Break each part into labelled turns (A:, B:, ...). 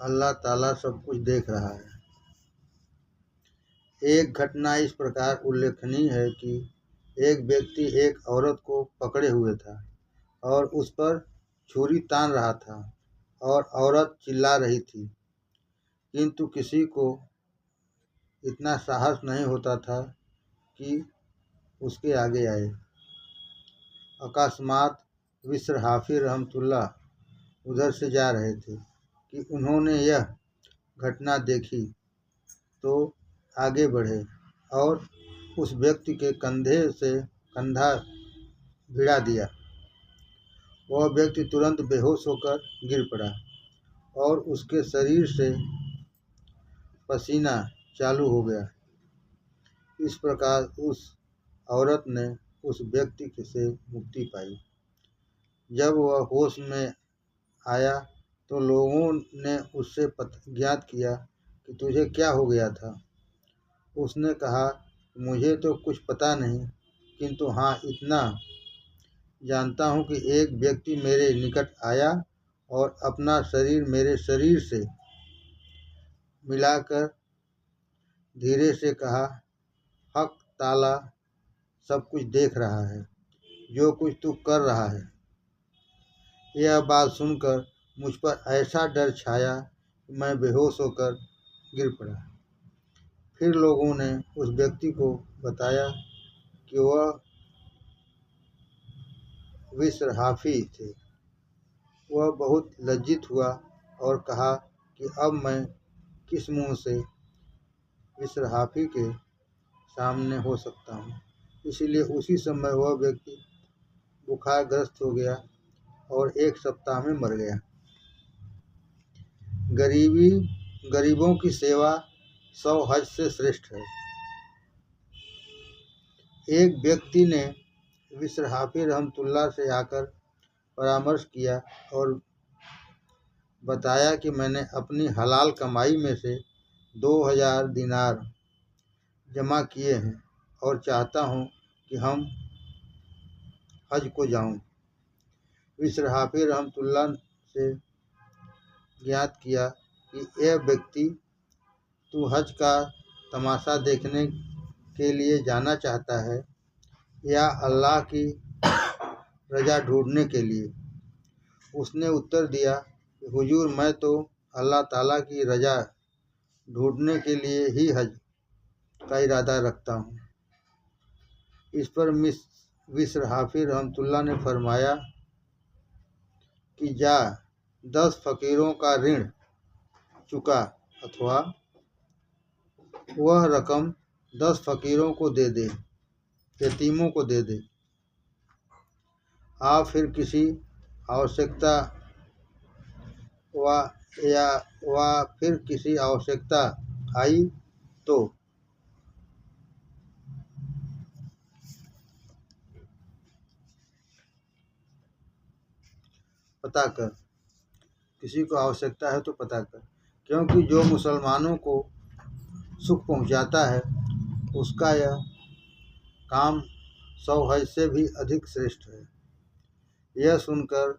A: अल्लाह ताला सब कुछ देख रहा है। एक घटना इस प्रकार उल्लेखनीय है कि एक व्यक्ति एक औरत को पकड़े हुए था और उस पर छुरी तान रहा था और औरत चिल्ला रही थी, किंतु किसी को इतना साहस नहीं होता था कि उसके आगे आए। अकस्मात विश्र हाफिज रहमतुल्लाह उधर से जा रहे थे कि उन्होंने यह घटना देखी तो आगे बढ़े और उस व्यक्ति के कंधे से कंधा भिड़ा दिया। वह व्यक्ति तुरंत बेहोश होकर गिर पड़ा और उसके शरीर से पसीना चालू हो गया। इस प्रकार उस औरत ने उस व्यक्ति से मुक्ति पाई। जब वह होश में आया तो लोगों ने उससे ज्ञात किया कि तुझे क्या हो गया था। उसने कहा, मुझे तो कुछ पता नहीं, किंतु हाँ इतना जानता हूँ कि एक व्यक्ति मेरे निकट आया और अपना शरीर मेरे शरीर से मिलाकर धीरे से कहा, हक ताला सब कुछ देख रहा है, जो कुछ तू कर रहा है। यह बात सुनकर मुझ पर ऐसा डर छाया कि मैं बेहोश होकर गिर पड़ा। फिर लोगों ने उस व्यक्ति को बताया कि वह विश्र हाफिज थे। वह बहुत लज्जित हुआ और कहा कि अब मैं किस मुंह से विश्र हाफिज के सामने हो सकता हूँ। इसलिए उसी समय वह व्यक्ति बुखारग्रस्त हो गया और 1 सप्ताह में मर गया। गरीबों की सेवा 100 हज से श्रेष्ठ है। एक व्यक्ति ने विश्र हाफिज रहमतुल्लाह से आकर परामर्श किया और बताया कि मैंने अपनी हलाल कमाई में से 2000 दिनार जमा किए हैं और चाहता हूँ कि हम हज को जाऊँ। विश्र हाफिज रहमतुल्लाह से ज्ञात किया कि यह व्यक्ति तू हज का तमाशा देखने के लिए जाना चाहता है या अल्लाह की रजा ढूंढने के लिए। उसने उत्तर दिया कि हुजूर, मैं तो अल्लाह ताला की रजा ढूंढने के लिए ही हज का इरादा रखता हूँ। इस पर विश्र हाफिज रहमतुल्लाह ने फरमाया कि जा 10 फकीरों का ऋण चुका अथवा वह रकम 10 फकीरों को दे दे, यतीमों को दे दे। फिर किसी आवश्यकता आई तो पता कर। किसी को आवश्यकता है तो पता कर, क्योंकि जो मुसलमानों को सुख पहुंचाता है उसका यह काम 100 हज से भी अधिक श्रेष्ठ है। यह सुनकर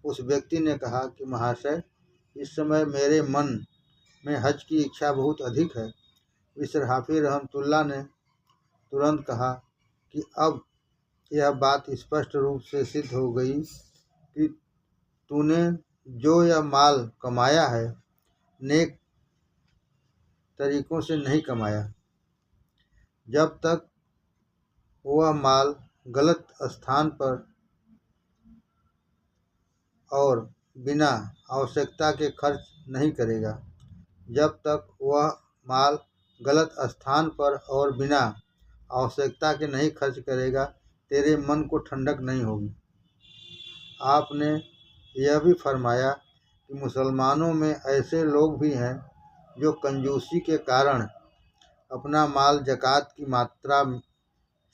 A: उस व्यक्ति ने कहा कि महाशय, इस समय मेरे मन में हज की इच्छा बहुत अधिक है। विश्र हाफिज रहमतुल्लाह ने तुरंत कहा कि अब यह बात स्पष्ट रूप से सिद्ध हो गई कि तूने जो यह माल कमाया है नेक तरीकों से नहीं कमाया। जब तक वह माल गलत स्थान पर और बिना आवश्यकता के खर्च नहीं करेगा, जब तक वह माल गलत स्थान पर और बिना आवश्यकता के नहीं खर्च करेगा, तेरे मन को ठंडक नहीं होगी। आपने यह भी फरमाया कि मुसलमानों में ऐसे लोग भी हैं जो कंजूसी के कारण अपना माल ज़कात की मात्रा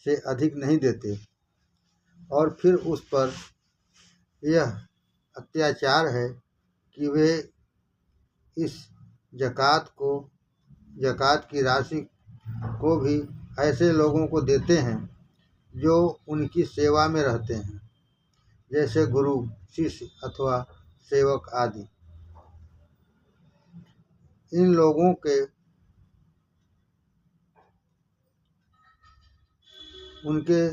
A: से अधिक नहीं देते, और फिर उस पर यह अत्याचार है कि वे इस ज़कात की राशि को भी ऐसे लोगों को देते हैं जो उनकी सेवा में रहते हैं, जैसे गुरु, शिष्य अथवा सेवक आदि। इन लोगों के उनके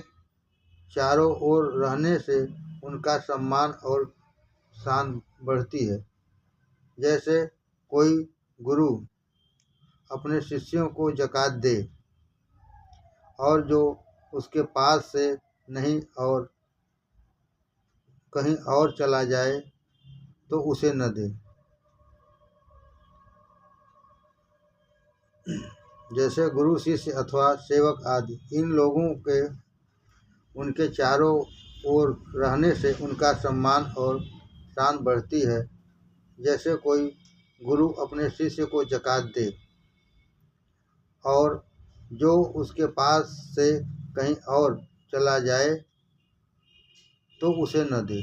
A: चारों ओर रहने से उनका सम्मान और शान बढ़ती है। जैसे कोई गुरु अपने शिष्यों को ज़कात दे और जो उसके पास से नहीं और कहीं और चला जाए तो उसे न दे। जैसे गुरु, शिष्य अथवा सेवक आदि, इन लोगों के उनके चारों ओर रहने से उनका सम्मान और शान बढ़ती है। जैसे कोई गुरु अपने शिष्य को ज़कात दे और जो उसके पास से कहीं और चला जाए तो उसे न दे,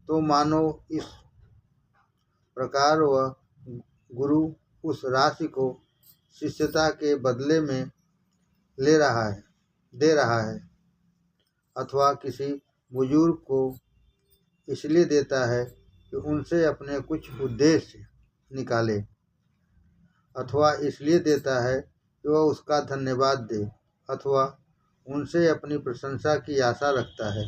A: तो मानो इस प्रकार वह गुरु उस राशि को शिष्यता के बदले में दे रहा है, अथवा किसी बुजुर्ग को इसलिए देता है कि उनसे अपने कुछ उद्देश्य निकाले, अथवा इसलिए देता है कि वह उसका धन्यवाद दे, अथवा उनसे अपनी प्रशंसा की आशा रखता है।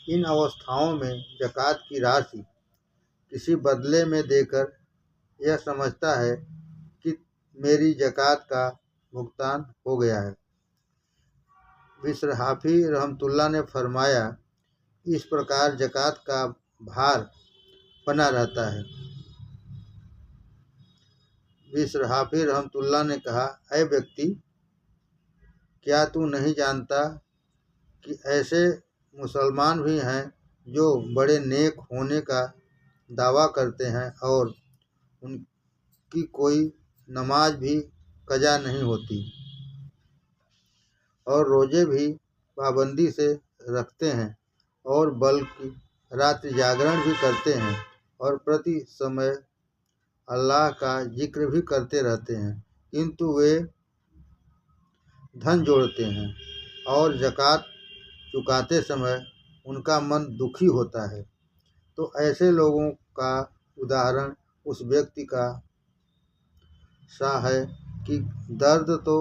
A: इन अवस्थाओं में ज़कात की राशि किसी बदले में देकर यह समझता है कि मेरी ज़कात का भुगतान हो गया है। बिश्र हाफी रहमतुल्लाह ने फरमाया, इस प्रकार ज़कात का भार बना रहता है। बिश्र हाफी रहमतुल्लाह ने कहा, ऐ व्यक्ति, क्या तू नहीं जानता कि ऐसे मुसलमान भी हैं जो बड़े नेक होने का दावा करते हैं और उनकी कोई नमाज भी कज़ा नहीं होती और रोज़े भी पाबंदी से रखते हैं और बल्कि रात्रि जागरण भी करते हैं और प्रति समय अल्लाह का जिक्र भी करते रहते हैं, किंतु वे धन जोड़ते हैं और ज़कात चुकाते समय उनका मन दुखी होता है। तो ऐसे लोगों का उदाहरण उस व्यक्ति का सा है कि दर्द तो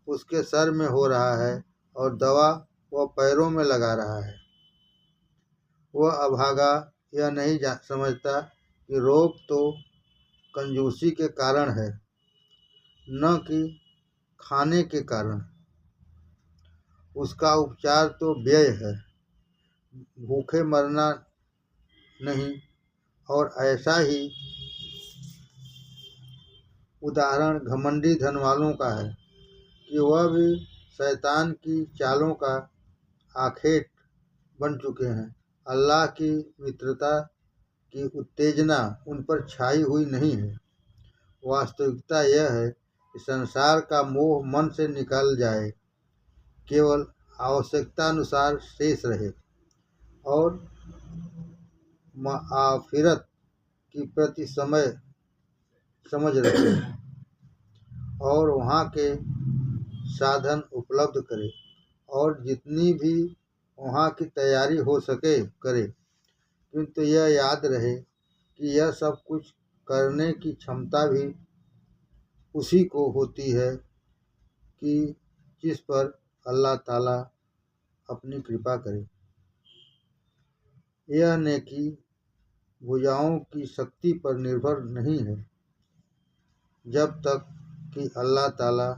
A: उसके सर में हो रहा है और दवा वह पैरों में लगा रहा है। वह अभागा यह नहीं समझता कि रोग तो कंजूसी के कारण है, न कि खाने के कारण। उसका उपचार तो व्यय है, भूखे मरना नहीं। और ऐसा ही उदाहरण घमंडी धन वालों का है कि वह भी शैतान की चालों का आखेट बन चुके हैं। अल्लाह की मित्रता की उत्तेजना उन पर छाई हुई नहीं है। वास्तविकता यह है कि संसार का मोह मन से निकल जाए, केवल आवश्यकता अनुसार शेष रहे और आखिरत की प्रति समय समझ रखे और वहाँ के साधन उपलब्ध करे और जितनी भी वहाँ की तैयारी हो सके करे, किंतु यह याद रहे कि यह सब कुछ करने की क्षमता भी उसी को होती है कि जिस पर अल्लाह ताला अपनी कृपा करे। यह नेकी भुजाओं की शक्ति पर निर्भर नहीं है, जब तक कि अल्लाह ताला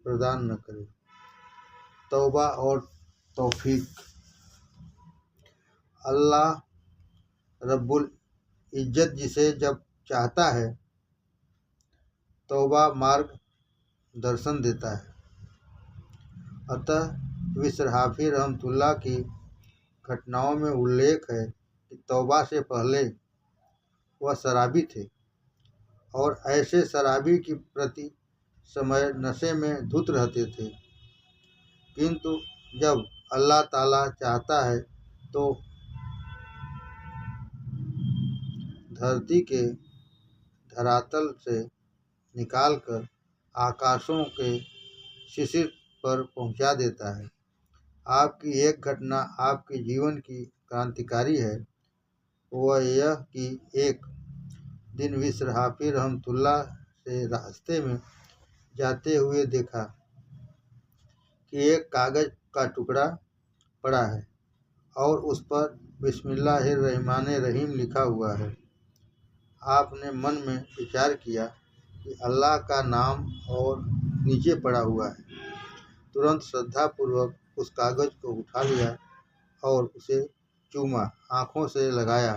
A: प्रदान न करे। तौबा और तौफीक। अल्लाह रब्बुल इज्जत जिसे जब चाहता है तौबा मार्ग दर्शन देता है। अतः बिश्र हाफी रहमतुल्लाह की घटनाओं में उल्लेख है कि तौबा से पहले वह शराबी थे और ऐसे शराबी की प्रति समय नशे में धुत रहते थे, किंतु जब अल्लाह ताला चाहता है तो धरती के धरातल से निकालकर आकाशों के शिशिर पर पहुंचा देता है। आपकी एक घटना आपके जीवन की क्रांतिकारी है। वह यह कि एक दिन विश्र हाफिज रहमतुल्लाह से रास्ते में जाते हुए देखा कि एक कागज का टुकड़ा पड़ा है और उस पर बिस्मिल्लाहिर्रहमानिर्रहीम लिखा हुआ है। आपने मन में विचार किया कि अल्लाह का नाम और नीचे पड़ा हुआ है। तुरंत श्रद्धापूर्वक उस कागज को उठा लिया और उसे चूमा, आँखों से लगाया,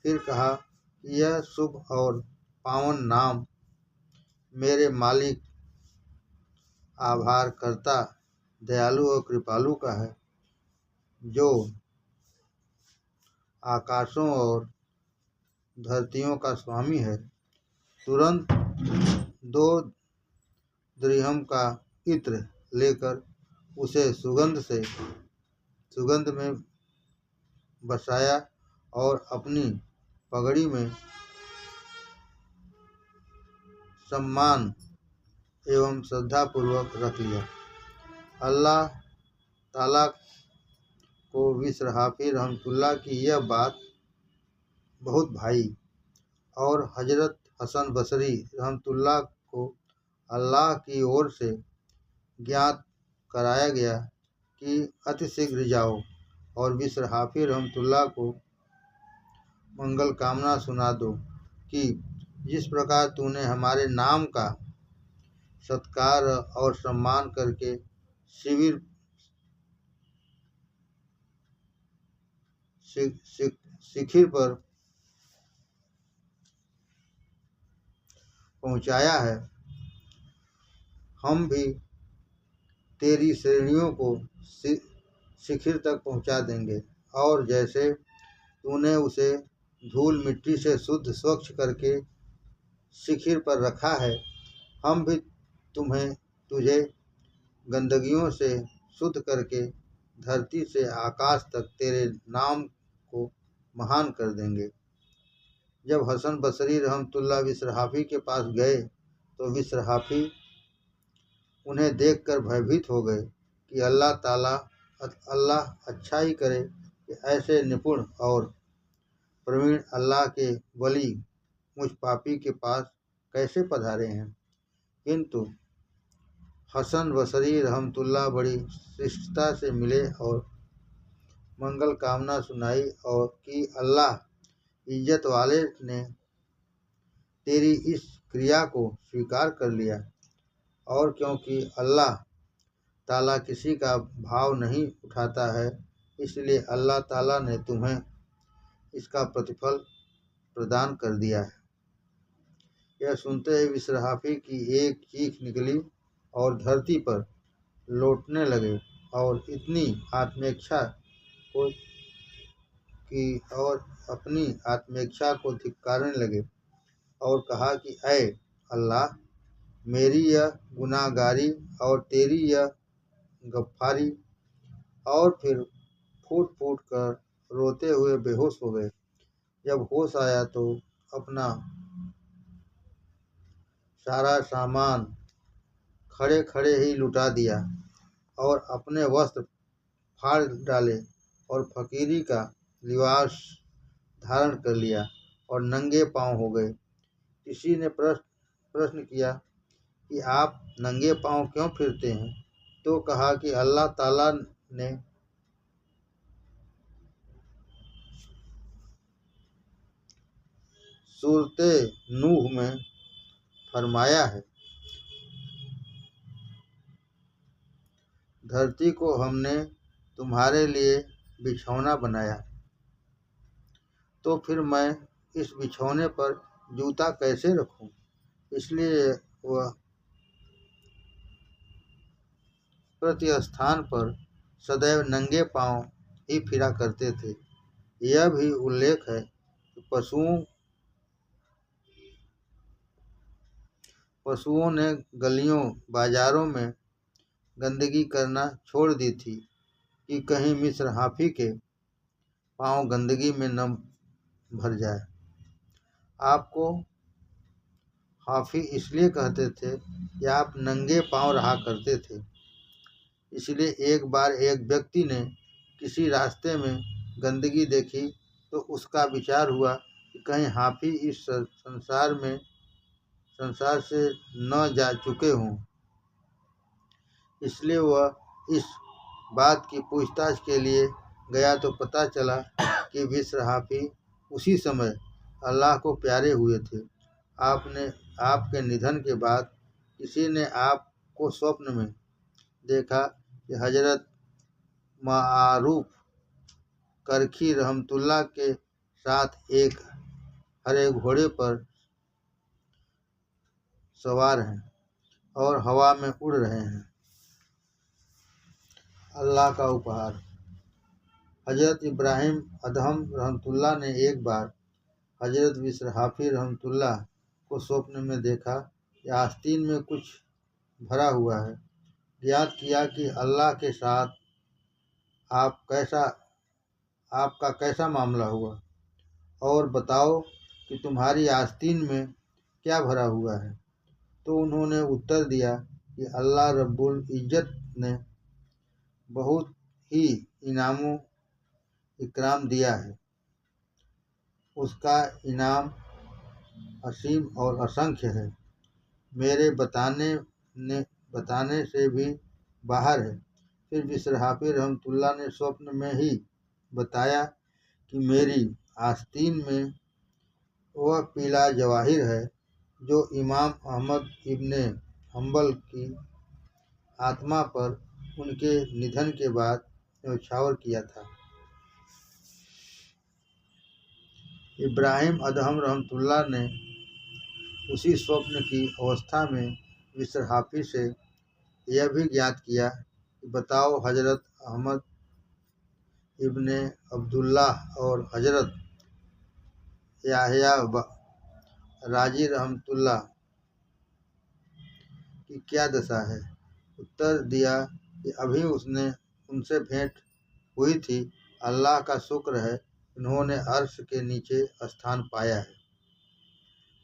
A: फिर कहा कि यह शुभ और पावन नाम मेरे मालिक आभार करता, दयालु और कृपालु का है, जो आकाशों और धरतियों का स्वामी है। तुरंत 2 दिरहम का इत्र लेकर उसे सुगंध में बसाया और अपनी पगड़ी में सम्मान एवं श्रद्धापूर्वक रख लिया। अल्लाह ताला को विश्र हाफिज रहमतुल्लाह की यह बात बहुत भाई और हजरत हसन बसरी रहमतुल्लाह को अल्लाह की ओर से ज्ञात कराया गया कि अतिशीघ्र जाओ और विश्र हाफिज रहमतुल्लाह को मंगल कामना सुना दो कि जिस प्रकार तूने हमारे नाम का सत्कार और सम्मान करके शिखिर पर पहुंचाया है, हम भी तेरी श्रेणियों को शिखिर तक पहुंचा देंगे। और जैसे तूने उसे धूल मिट्टी से शुद्ध स्वच्छ करके शिखिर पर रखा है, हम भी तुझे गंदगियों से शुद्ध करके धरती से आकाश तक तेरे नाम को महान कर देंगे। जब हसन बसरी रहमतुल्लाह विश्र हाफिज के पास गए तो विश्र हाफिज उन्हें देखकर भयभीत हो गए कि अल्लाह अच्छा ही करे कि ऐसे निपुण और प्रवीण अल्लाह के वली मुझ पापी के पास कैसे पधारे हैं। किंतु हसन बसरी रहमतुल्लाह बड़ी शिष्टता से मिले और मंगल कामना सुनाई और कि अल्लाह इज्जत वाले ने तेरी इस क्रिया को स्वीकार कर लिया, और क्योंकि अल्लाह ताला किसी का भाव नहीं उठाता है, इसलिए अल्लाह ताला ने तुम्हें इसका प्रतिफल प्रदान कर दिया है। यह सुनते ही विश्र हाफिज की एक चीख निकली और धरती पर लौटने लगे और अपनी आत्मेच्छा को धिक्कारने लगे और कहा कि ऐ अल्लाह, मेरी यह गुनाहगारी और तेरी यह गफ्फारी, और फिर फूट फूट कर रोते हुए बेहोश हो गए। जब होश आया तो अपना सारा सामान खड़े खड़े ही लुटा दिया और अपने वस्त्र फाड़ डाले और फकीरी का लिबास धारण कर लिया और नंगे पांव हो गए। किसी ने प्रश्न किया कि आप नंगे पांव क्यों फिरते हैं? तो कहा कि अल्लाह ताला ने सूरते नूह में फरमाया है, धरती को हमने तुम्हारे लिए बिछौना बनाया, तो फिर मैं इस बिछौने पर जूता कैसे रखूं? इसलिए वह प्रति स्थान पर सदैव नंगे पांव ही फिरा करते थे। यह भी उल्लेख है कि पशुओं ने गलियों बाजारों में गंदगी करना छोड़ दी थी कि कहीं मिस्र हाफी के पांव गंदगी में न भर जाए। आपको हाफी इसलिए कहते थे कि आप नंगे पांव रहा करते थे। इसलिए एक बार एक व्यक्ति ने किसी रास्ते में गंदगी देखी तो उसका विचार हुआ कि कहीं हाफी इस संसार से न जा चुके हों। इसलिए वह इस बात की पूछताछ के लिए गया तो पता चला कि मिस्र हाफी उसी समय अल्लाह को प्यारे हुए थे। आपके निधन के बाद किसी ने आपको स्वप्न में देखा कि हजरत मारूफ करखी रहमतुल्लाह के साथ एक हरे घोड़े पर सवार हैं और हवा में उड़ रहे हैं। अल्लाह का उपहार। हजरत इब्राहिम अदहम रहमतुल्लाह ने एक बार हजरत मिस्र हाफी रहमतुल्लाह को स्वप्न में देखा कि आस्तीन में कुछ भरा हुआ है। ज्ञात किया कि अल्लाह के साथ आपका कैसा मामला हुआ, और बताओ कि तुम्हारी आस्तीन में क्या भरा हुआ है। तो उन्होंने उत्तर दिया कि अल्लाह रब्बुल इज्जत ने बहुत ही इकराम दिया है। उसका इनाम असीम और असंख्य है, मेरे बताने से भी बाहर है। फिर मिस्र हाफी रहमतुल्लाह ने स्वप्न में ही बताया कि मेरी आस्तीन में वह पीला जवाहिर है जो इमाम अहमद इब्ने हम्बल की आत्मा पर उनके निधन के बाद न्यौछावर किया था। इब्राहिम अदहम रहमतुल्लाह ने उसी स्वप्न की अवस्था में मिस्र हाफी से यह भी ज्ञात किया कि बताओ हजरत अहमद इब्ने अब्दुल्लाह और हजरत याहया राजी रहमतुल्लाह की क्या दशा है। उत्तर दिया कि अभी उनसे भेंट हुई थी। अल्लाह का शुक्र है, उन्होंने अर्श के नीचे स्थान पाया है।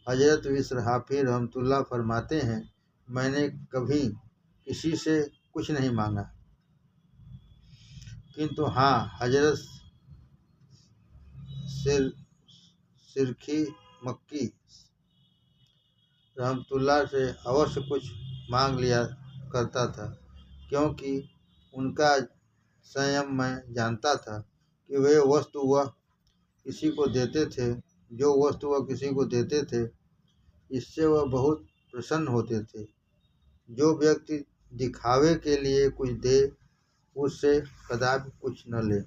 A: हजरत मिस्र हाफी रहमतुल्लाह फरमाते हैं, मैंने कभी किसी से कुछ नहीं मांगा, किंतु हाँ हजरत सिरखी मक्की रहमतुल्लाह से अवश्य कुछ मांग लिया करता था, क्योंकि उनका संयम मैं जानता था कि जो वस्तु वह किसी को देते थे इससे वह बहुत प्रसन्न होते थे। जो व्यक्ति दिखावे के लिए कुछ दे उससे कदापि कुछ न ले।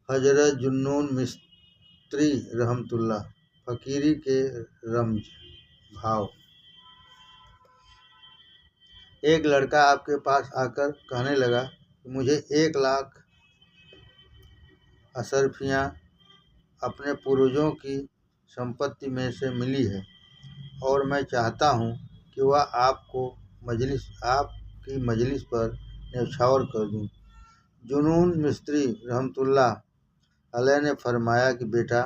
A: हजरत जुन्नून मिस्त्री रहमतुल्लाह फकीरी के रमज भाव। एक लड़का आपके पास आकर कहने लगा कि मुझे 1 लाख अशरफियाँ अपने पूर्वजों की संपत्ति में से मिली है और मैं चाहता हूँ कि वह आपकी मजलिस पर न्यौछावर कर दूँ। जुनून मिस्त्री रहमतुल्लाह अलैह ने फरमाया कि बेटा,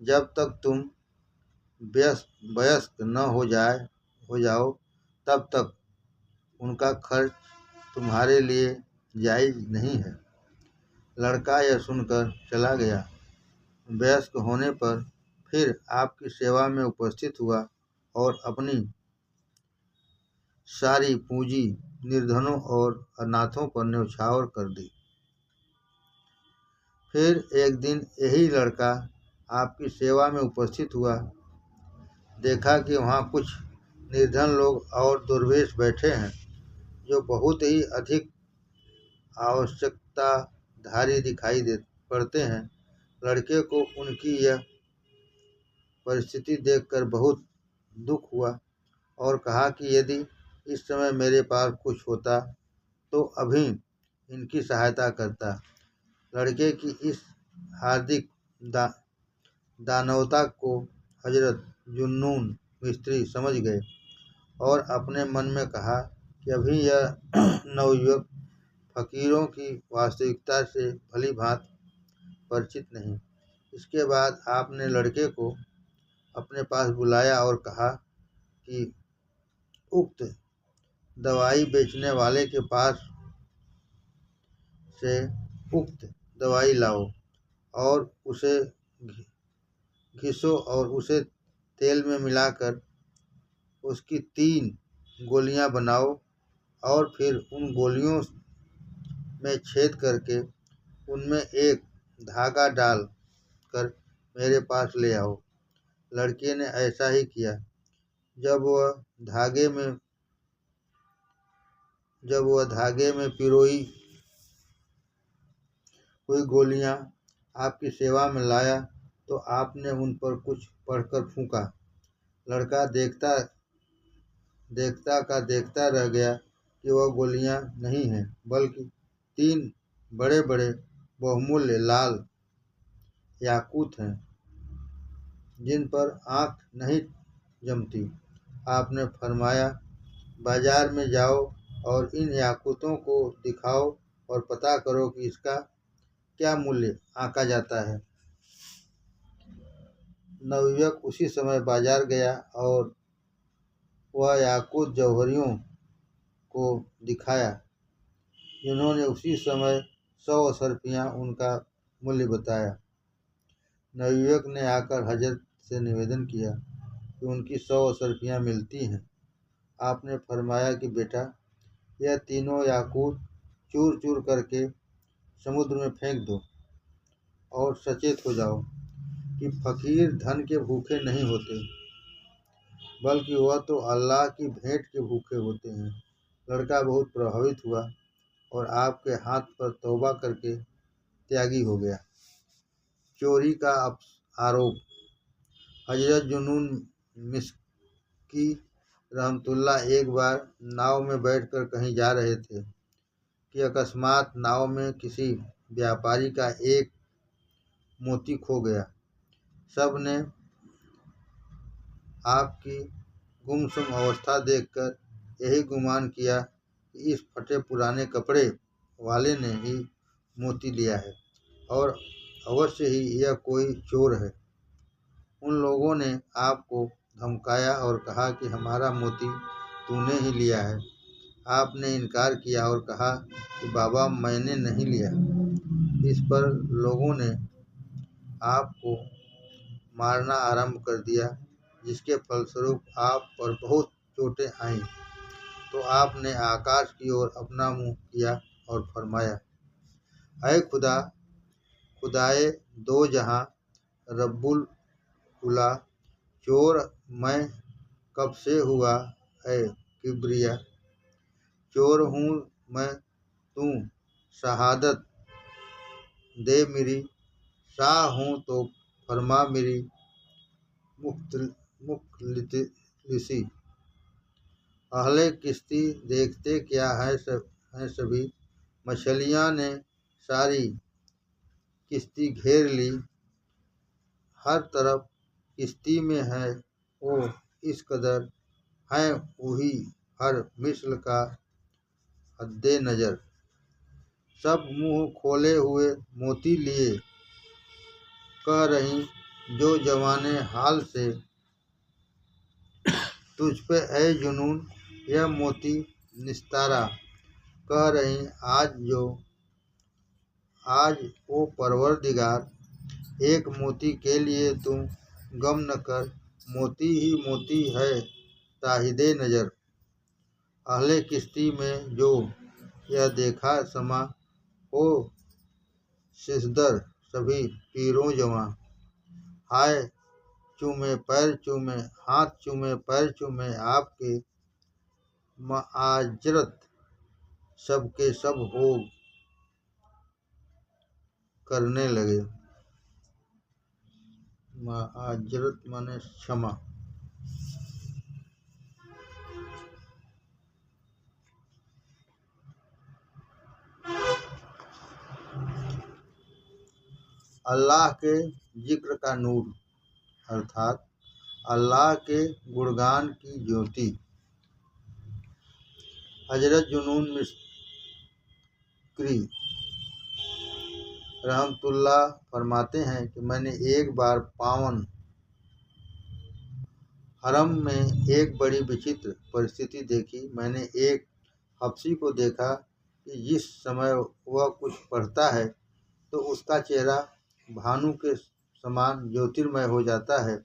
A: जब तक तुम वयस्क न हो जाओ तब तक उनका खर्च तुम्हारे लिए जायज़ नहीं है। लड़का यह सुनकर चला गया। वयस्क होने पर फिर आपकी सेवा में उपस्थित हुआ और अपनी सारी पूंजी निर्धनों और अनाथों पर न्यौछावर कर दी। फिर एक दिन यही लड़का आपकी सेवा में उपस्थित हुआ। देखा कि वहाँ कुछ निर्धन लोग और दुर्वेश बैठे हैं जो बहुत ही अधिक आवश्यकताधारी दिखाई पड़ते हैं। लड़के को उनकी यह परिस्थिति देखकर बहुत दुख हुआ और कहा कि यदि इस समय मेरे पास कुछ होता तो अभी इनकी सहायता करता। लड़के की इस हार्दिक दानवता को हजरत जुन्नून मिस्त्री समझ गए और अपने मन में कहा कि अभी यह नवयुवक फकीरों की वास्तविकता से भली भांति परिचित नहीं। इसके बाद आपने लड़के को अपने पास बुलाया और कहा कि उक्त दवाई बेचने वाले के पास से उक्त दवाई लाओ और उसे घिसो और उसे तेल में मिलाकर उसकी 3 गोलियां बनाओ और फिर उन गोलियों में छेद करके उनमें एक धागा डाल कर मेरे पास ले आओ। लड़के ने ऐसा ही किया। जब वह धागे में पिरोई हुई गोलियां आपकी सेवा में लाया तो आपने उन पर कुछ पढ़कर फूंका। लड़का देखता रह गया कि वह गोलियां नहीं हैं बल्कि 3 बड़े बड़े बहुमूल्य लाल याकूत हैं जिन पर आंख नहीं जमती। आपने फरमाया, बाजार में जाओ और इन याकूतों को दिखाओ और पता करो कि इसका क्या मूल्य आंका जाता है। नवयुवक उसी समय बाजार गया और वह याकूत जौहरियों को दिखाया, जिन्होंने उसी समय 100 असरफियाँ उनका मूल्य बताया। नवयुवक ने आकर हजरत से निवेदन किया कि उनकी 100 असरफियाँ मिलती हैं। आपने फरमाया कि बेटा, यह तीनों याकूत चूर चूर करके समुद्र में फेंक दो और सचेत हो जाओ कि फकीर धन के भूखे नहीं होते बल्कि वह तो अल्लाह की भेंट के भूखे होते हैं। लड़का बहुत प्रभावित हुआ और आपके हाथ पर तौबा करके त्यागी हो गया। चोरी का आरोप। हजरत जुनून मिस्की रहमतुल्लाह एक बार नाव में बैठकर कहीं जा रहे थे कि अकस्मात नाव में किसी व्यापारी का एक मोती खो गया। सब ने आपकी गुमसुम अवस्था देखकर यही गुमान किया कि इस फटे पुराने कपड़े वाले ने ही मोती लिया है और अवश्य ही यह कोई चोर है। उन लोगों ने आपको धमकाया और कहा कि हमारा मोती तूने ही लिया है। आपने इनकार किया और कहा कि बाबा, मैंने नहीं लिया। इस पर लोगों ने आपको मारना आरंभ कर दिया, जिसके फलस्वरूप आप पर बहुत चोटें आईं। तो आपने आकाश की ओर अपना मुंह किया और फरमाया, ऐ खुदा, खुदाए दो जहां, रब्बुल उला, चोर मैं कब से हुआ है किब्रिया। चोर हूँ मैं, तू शहादत दे मेरी, शाह हूँ तो फरमा मेरी मुखलिसी। अहले किश्ती देखते क्या है सभी, मछलियाँ ने सारी किश्ती घेर ली। हर तरफ किश्ती में है ओ इस कदर, है वही हर मिस्ल का हद्दे नजर। सब मुंह खोले हुए मोती लिए कह रही, जो जवाने हाल से तुझ पे ऐ जुनून यह मोती निस्तारा। कह रही, आज ओ परवरदिगार, एक मोती के लिए तू गम न कर, मोती ही मोती है ताहिदे नजर। अहले किश्ती में जो यह देखा समा, हो सिजदर सभी पीरों जवां। हाय चूमे पैर चूमे हाथ चूमे पैर चूमे आपके माजरत सबके सब हो करने लगे। माजरत माने क्षमा। अल्लाह के जिक्र का नूर अर्थात अल्लाह के गुणगान की ज्योति। हजरत जुनून मिस्री रहमतुल्लाह फरमाते हैं कि मैंने एक बार पावन हरम में एक बड़ी विचित्र परिस्थिति देखी। मैंने एक हबशी को देखा कि जिस समय वह कुछ पढ़ता है तो उसका चेहरा भानु के समान ज्योतिर्मय हो जाता है,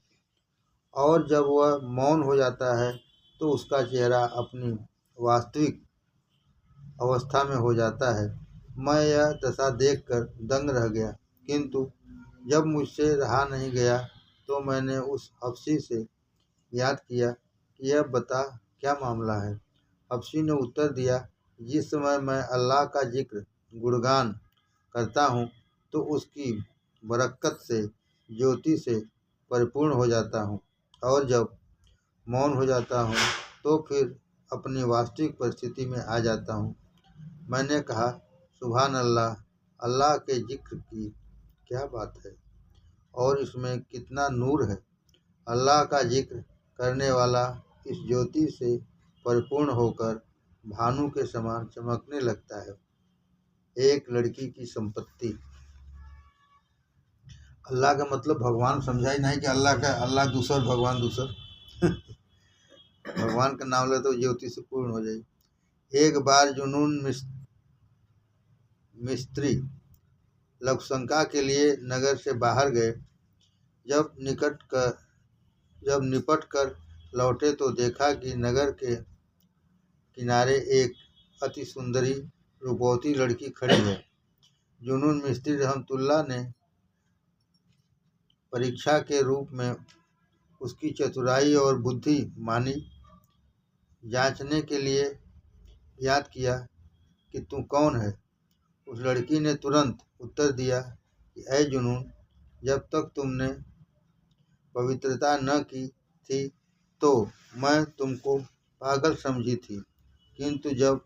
A: और जब वह मौन हो जाता है तो उसका चेहरा अपनी वास्तविक अवस्था में हो जाता है। मैं यह दशा देखकर दंग रह गया, किंतु जब मुझसे रहा नहीं गया तो मैंने उस हबशी से याद किया कि यह बता क्या मामला है। हबशी ने उत्तर दिया, जिस समय मैं अल्लाह का जिक्र गुणगान करता हूँ तो उसकी बरकत से ज्योति से परिपूर्ण हो जाता हूँ, और जब मौन हो जाता हूँ तो फिर अपनी वास्तविक परिस्थिति में आ जाता हूँ। मैंने कहा, सुभान अल्लाह, अल्लाह के जिक्र की क्या बात है और इसमें कितना नूर है। अल्लाह का जिक्र करने वाला इस ज्योति से परिपूर्ण होकर भानु के समान चमकने लगता है। एक लड़की की संपत्ति। अल्लाह का मतलब भगवान समझा ही नहीं कि अल्लाह दूसर भगवान दूसर भगवान का नाम ले तो ज्योति से पूर्ण हो जाए। एक बार जुनून मिस्त्री लघुशंका के लिए नगर से बाहर गए। जब निपट कर लौटे तो देखा कि नगर के किनारे एक अति सुंदरी रूपवती लड़की खड़ी है। जुनून मिस्त्री रहमतुल्लाह ने परीक्षा के रूप में उसकी चतुराई और बुद्धि मानी। जांचने के लिए याद किया कि तू कौन है। उस लड़की ने तुरंत उत्तर दिया कि ऐ जुनून, जब तक तुमने पवित्रता न की थी तो मैं तुमको पागल समझी थी, किंतु जब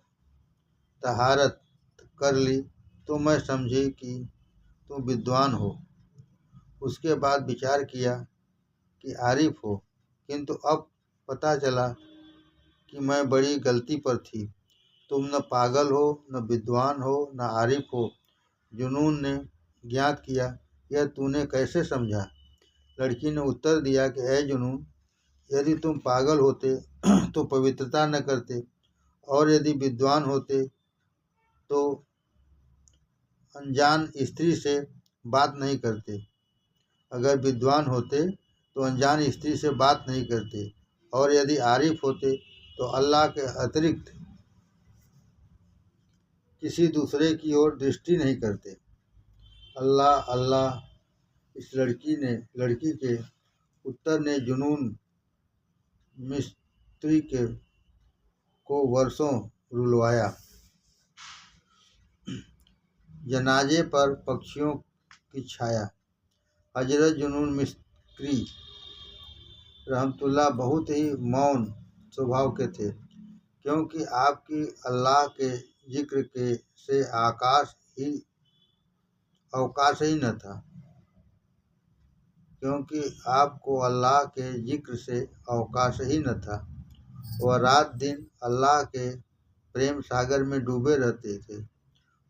A: तहारत कर ली तो मैं समझी कि तुम विद्वान हो। उसके बाद विचार किया कि आरिफ हो, किंतु अब पता चला कि मैं बड़ी गलती पर थी। तुम न पागल हो, न विद्वान हो, न आरिफ हो। जुनून ने ज्ञात किया, यह तूने कैसे समझा। लड़की ने उत्तर दिया कि ऐ जुनून, यदि तुम पागल होते तो पवित्रता न करते, और यदि विद्वान होते तो अनजान स्त्री से बात नहीं करते। अगर विद्वान होते तो अनजान स्त्री से बात नहीं करते, और यदि आरिफ होते तो अल्लाह के अतिरिक्त किसी दूसरे की ओर दृष्टि नहीं करते। अल्लाह अल्लाह। इस लड़की के उत्तर ने जुनून मिस्त्री को वर्षों रुलवाया। जनाजे पर पक्षियों की छाया। हजरत जुनून मिस्री रहमतुल्लाह बहुत ही मौन स्वभाव के थे, क्योंकि आपकी अल्लाह के जिक्र के से अवकाश ही न था। क्योंकि आपको अल्लाह के जिक्र से अवकाश ही न था। वह रात दिन अल्लाह के प्रेम सागर में डूबे रहते थे।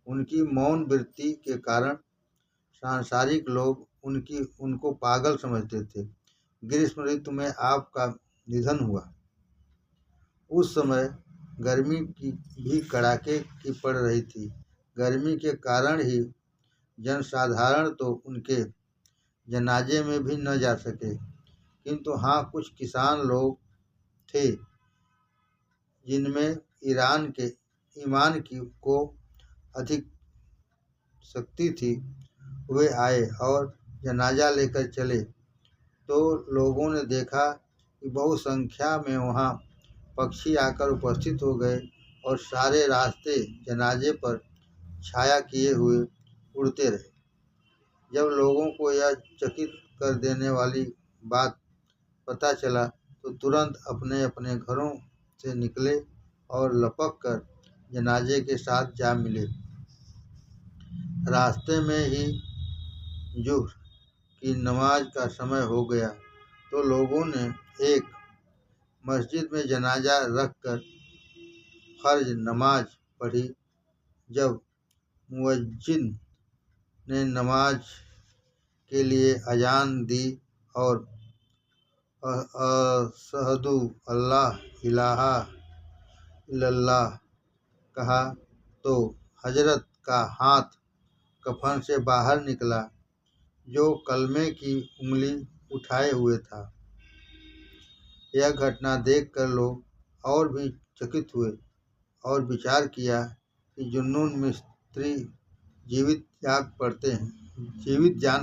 A: उनकी मौन वृत्ति के कारण सांसारिक लोग उनको पागल समझते थे। ग्रीष्म ऋतु में आपका निधन हुआ। उस समय गर्मी की भी कड़ाके की पड़ रही थी। गर्मी के कारण ही जनसाधारण तो उनके जनाजे में भी न जा सके, किंतु हाँ, कुछ किसान लोग थे जिनमें ईमान को अधिक शक्ति थी। वे आए और जनाजा लेकर चले तो लोगों ने देखा कि बहु संख्या में वहाँ पक्षी आकर उपस्थित हो गए और सारे रास्ते जनाजे पर छाया किए हुए उड़ते रहे। जब लोगों को यह चकित कर देने वाली बात पता चला तो तुरंत अपने अपने घरों से निकले और लपक कर जनाजे के साथ जा मिले। रास्ते में ही जुहर की नमाज का समय हो गया तो लोगों ने एक मस्जिद में जनाजा रखकर फर्ज नमाज पढ़ी। जब मुअज्जिन ने नमाज के लिए अजान दी और अशहदु अल्लाह इलाहा इल्लल्लाह कहा तो हजरत का हाथ कफन से बाहर निकला जो कलमे की उंगली उठाए हुए था। यह घटना देखकर लोग और भी चकित हुए और विचार किया कि जुन्नून मिस्त्री जीवित जान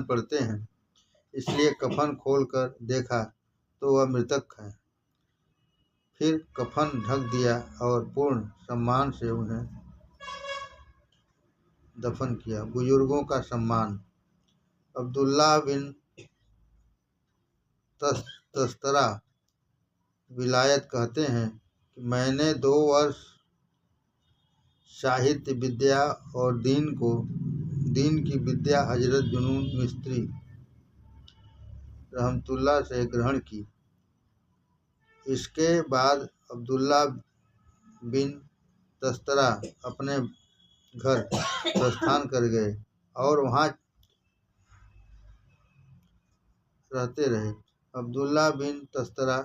A: पड़ते हैं, इसलिए कफन खोलकर देखा तो वह मृतक है। फिर कफन ढक दिया और पूर्ण सम्मान से उन्हें दफन किया। बुजुर्गों का सम्मान। अब्दुल्लाह बिन तस्तरा विलायत कहते हैं कि मैंने 2 वर्ष साहित्य विद्या और दीन की विद्या हजरत जुनून मिस्त्री रहमतुल्लाह से ग्रहण की। इसके बाद अब्दुल्लाह बिन तस्तरा अपने घर प्रस्थान कर गए और वहाँ रहते रहे। अब्दुल्लाह बिन तस्तरा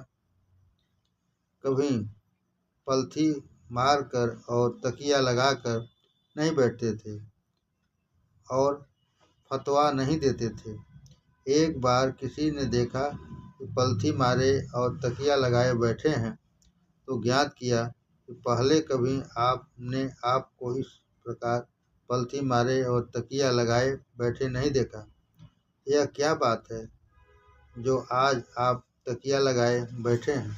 A: कभी पलथी मारकर और तकिया लगाकर नहीं बैठते थे और फतवा नहीं देते थे। एक बार किसी ने देखा कि पलथी मारे और तकिया लगाए बैठे हैं तो ज्ञात किया कि पहले कभी आपने आपको इस प्रकार पलथी मारे और तकिया लगाए बैठे नहीं देखा। यह क्या बात है जो आज आप तकिया लगाए बैठे हैं?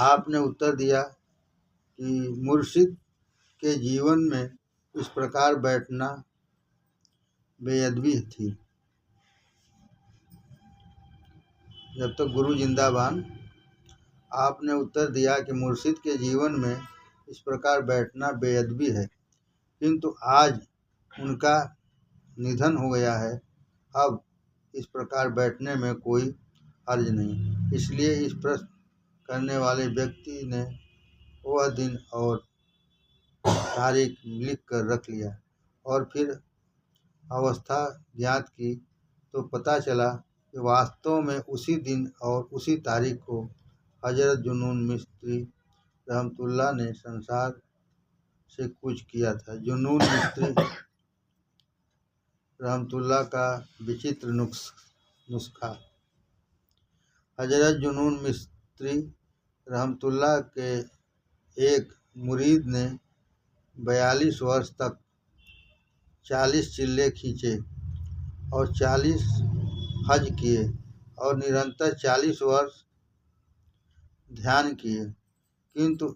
A: आपने उत्तर दिया कि मुर्शिद के जीवन में इस प्रकार बैठना बेअदबी थी। जब तक गुरु जिंदाबाद। आपने उत्तर दिया कि मुर्शिद के जीवन में इस प्रकार बैठना बेअदबी है, किंतु आज उनका निधन हो गया है, अब इस प्रकार बैठने में कोई हर्ज नहीं। इसलिए इस प्रश्न करने वाले व्यक्ति ने वह दिन और तारीख लिख कर रख लिया और फिर अवस्था ज्ञात की तो पता चला कि वास्तव में उसी दिन और उसी तारीख को हजरत जुनून मिस्त्री रहमतुल्लाह ने संसार से कूच किया था। जुनून मिस्त्री रहमतुल्लाह का विचित्र नुस्खा। हजरत जुनून मिस्त्री रहमतुल्लाह के एक मुरीद ने 42 वर्ष तक 40 चिल्ले खींचे और 40 हज किए और निरंतर 40 वर्ष ध्यान किए, किंतु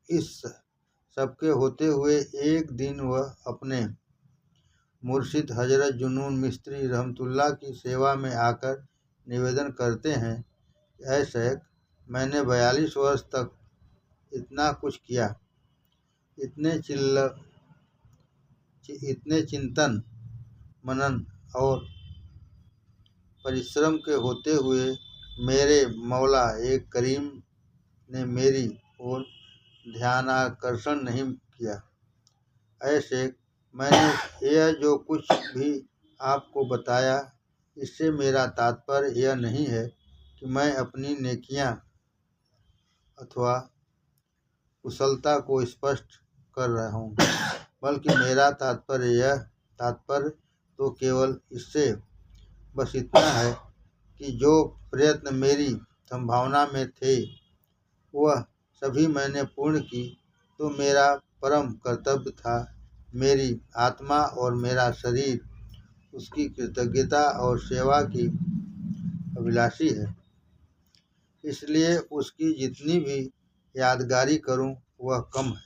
A: इस सबके होते हुए एक दिन वह अपने मुर्शिद हजरत जुनून मिस्त्री रहमतुल्लाह की सेवा में आकर निवेदन करते हैं, ऐ शेख, मैंने 42 वर्ष तक इतना कुछ किया, इतने चिंतन मनन और परिश्रम के होते हुए मेरे मौला एक करीम ने मेरी ओर ध्यानाकर्षण नहीं किया। ऐसे मैंने यह जो कुछ भी आपको बताया, इससे मेरा तात्पर्य यह नहीं है कि मैं अपनी नेकियां अथवा कुशलता को स्पष्ट कर रहा हूँ, बल्कि मेरा तात्पर्य तो केवल इससे बस इतना है कि जो प्रयत्न मेरी संभावना में थे वह सभी मैंने पूर्ण की, तो मेरा परम कर्तव्य था मेरी आत्मा और मेरा शरीर उसकी कृतज्ञता और सेवा की अभिलाषी है, इसलिए उसकी जितनी भी यादगारी करूं वह कम है।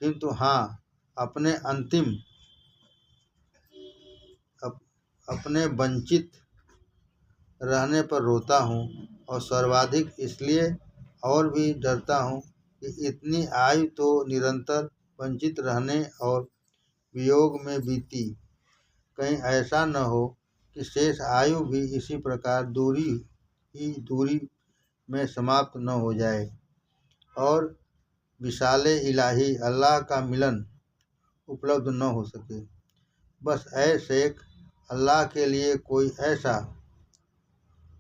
A: किंतु हाँ, अपने वंचित रहने पर रोता हूँ और सर्वाधिक इसलिए और भी डरता हूँ कि इतनी आयु तो निरंतर वंचित रहने और वियोग में बीती, कहीं ऐसा न हो कि शेष आयु भी इसी प्रकार दूरी में समाप्त न हो जाए और विशाले इलाही अल्लाह का मिलन उपलब्ध न हो सके। बस ऐ शेख, अल्लाह के लिए कोई ऐसा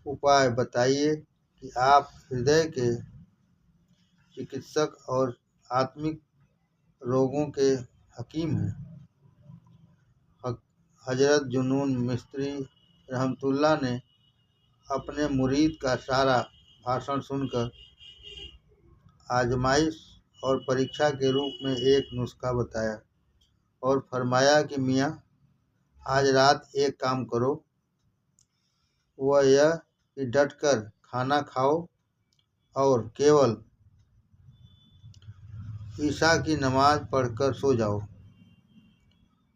A: उपाय बताइए कि आप हृदय के चिकित्सक और आत्मिक रोगों के हकीम हैं। हजरत जुनून मिस्त्री रहमतुल्लाह ने अपने मुरीद का सारा भाषण सुनकर आजमाइश और परीक्षा के रूप में एक नुस्खा बताया और फरमाया कि मियाँ, आज रात एक काम करो, वह यह कि डटकर खाना खाओ और केवल ईशा की नमाज पढ़कर सो जाओ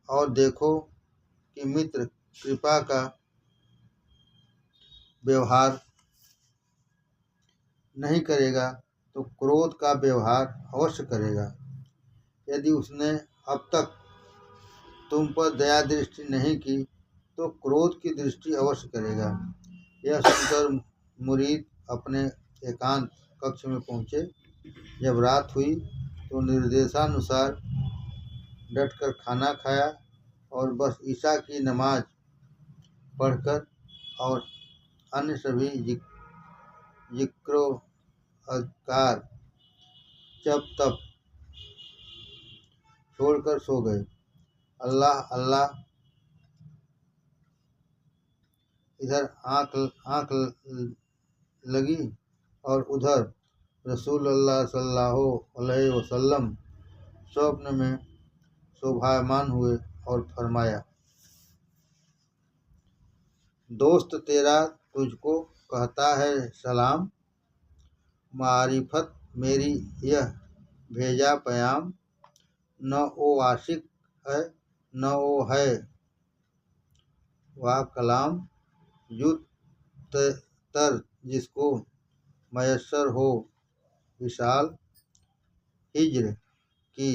A: और देखो कि मित्र कृपा का व्यवहार नहीं करेगा तो क्रोध का व्यवहार अवश्य करेगा। यदि उसने अब तक तुम पर दया दृष्टि नहीं की तो क्रोध की दृष्टि अवश्य करेगा। यह सुनकर मुरीद अपने एकांत कक्ष में पहुँचे। जब रात हुई तो निर्देशानुसार डटकर खाना खाया और बस ईशा की नमाज पढ़कर और अन्य सभी जिक्रो अज़कार जप तप छोड़कर सो गए। अल्लाह अल्लाह इधर आँख लगी और उधर रसूलुल्लाह सल्लल्लाहु अलैहि वसल्लम स्वप्न में शोभायमान हुए और फरमाया, दोस्त तेरा तुझको कहता है सलाम, मारिफत मेरी यह भेजा पैगाम, न वो आशिक है न वो है वाह कलाम, युत तर जिसको मयस्सर हो विशाल, हिज्र की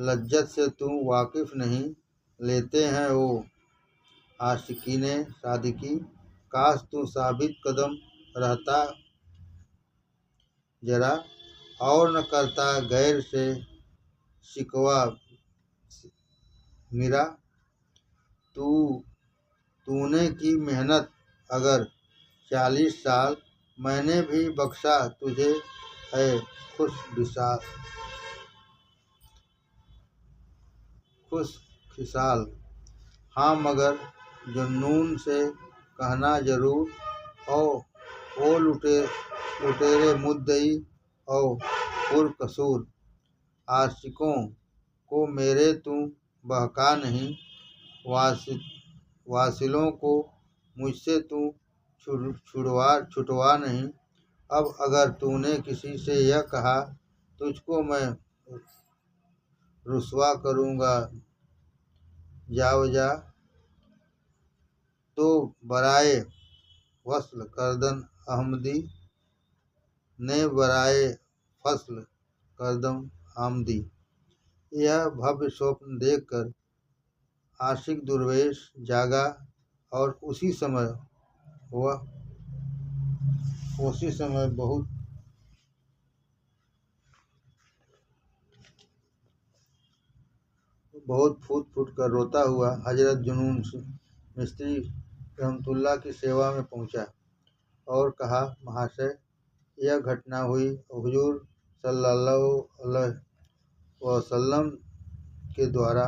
A: लज्जत से तुम वाकिफ नहीं, लेते हैं वो आशिकीने सादिकी, काश तू साबित कदम रहता जरा और न करता गैर से शिकवा मेरा, तूने की मेहनत अगर 40 साल, मैंने भी बख्शा तुझे है खुश खिसाल। हाँ मगर जुनून से कहना जरूर, ओ लुटेरे मुद्दई और पुरकसूर, आशिकों को मेरे तू बहका नहीं, वासिलों को मुझसे तू छुड़वा नहीं। अब अगर तूने किसी से यह कहा तुझको मैं रुसवा करूँगा जावजा, तो बराए वस्ल करदन अहमदी ने बराए फसल करदम आमदी। यह भव्य स्वप्न देखकर आशिक दुर्वेश जागा और उसी समय बहुत फूट कर रोता हुआ हजरत जुनून मिस्त्री रहमतुल्लाह की सेवा में पहुंचा और कहा, महाशय, यह घटना हुई। हुजूर सल्लल्लाहु अलैहि वसल्लम के द्वारा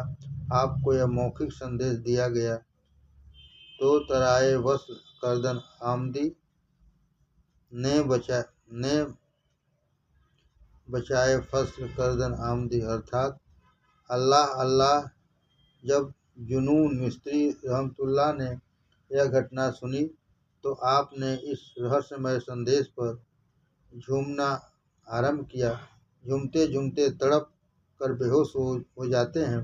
A: आपको यह मौखिक संदेश दिया गया, तो तराए वस्ल करदन आमदी ने बचाए फसल करदन आमदी, अर्थात अल्लाह अल्लाह। जब जुनून मिस्त्री रहमतुल्लाह ने यह घटना सुनी तो आपने इस रहस्यमय संदेश पर झूमना आरंभ किया। झूमते झूमते तड़प कर बेहोश हो जाते हैं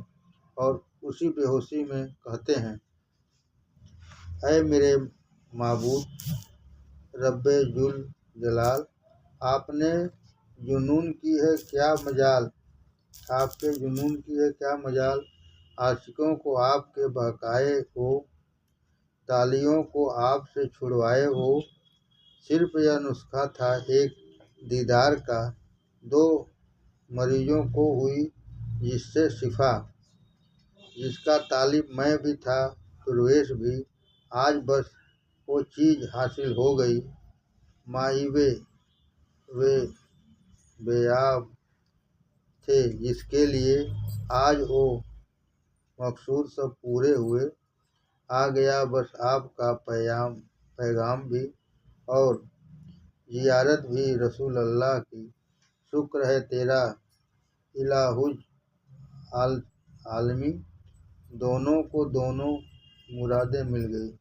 A: और उसी बेहोशी में कहते हैं, ऐ मेरे माबूद रब्बे जुल जलाल, आपने जुनून की है क्या मजाल, आपके जुनून की है क्या मजाल, आशिकों को आपके बहकाए हो, तालियों को आपसे छुड़वाए हो। सिर्फ यह नुस्खा था एक दीदार का, दो मरीजों को हुई जिससे शिफा, जिसका तालिब मैं भी था दुर्वेश भी, आज बस वो चीज़ हासिल हो गई। माहिबे वे बेयाब थे जिसके लिए आज वो मकसूद सब पूरे हुए। आ गया बस आपका पैगाम भी, और जियारत भी रसूल अल्लाह की। शुक्र है तेरा इलाहुल आलमी, दोनों को दोनों मुरादें मिल गई।